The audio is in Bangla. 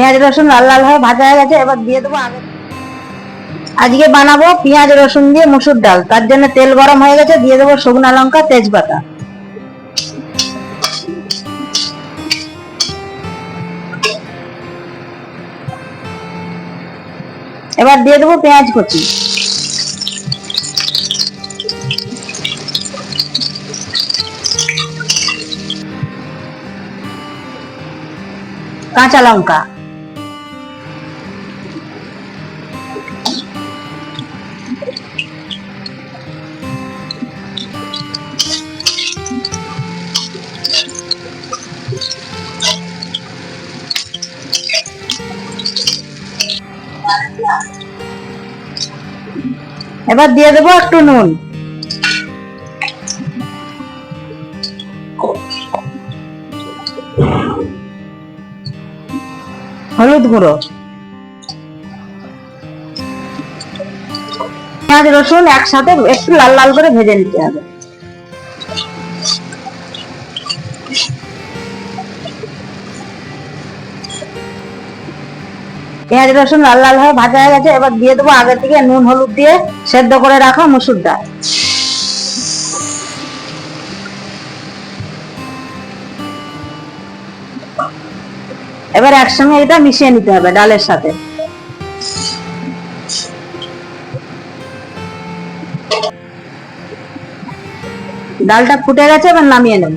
পেঁয়াজ রসুন লাল লাল হয়ে ভাজা হয়ে গেছে, এবার দিয়ে দেবো আজকে বানাবো পেঁয়াজ রসুন দিয়ে মুসুর ডাল। তার জন্য তেল গরম হয়ে গেছে, দিয়ে দেবো শুকনো লঙ্কা, তেজপাতা। এবার দিয়ে দেবো পেঁয়াজ কুচি, কাঁচা লঙ্কা, এবার দিয়ে দেবো একটু নুন, হলুদ গুঁড়ো। পেঁয়াজ রসুন একসাথে একটু লাল লাল করে ভেজে নিতে হবে। পেঁয়াজ রসুন লাল লাল হয়ে ভাজা হয়ে গেছে, এবার দিয়ে দেবো আগে থেকে নুন হলুদ দিয়ে সেদ্ধ করে রাখা মুসুর ডাল। এবার একসঙ্গে এটা মিশিয়ে নিতে হবে ডালের সাথে। ডালটা ফুটে গেছে, এবার নামিয়ে নেব।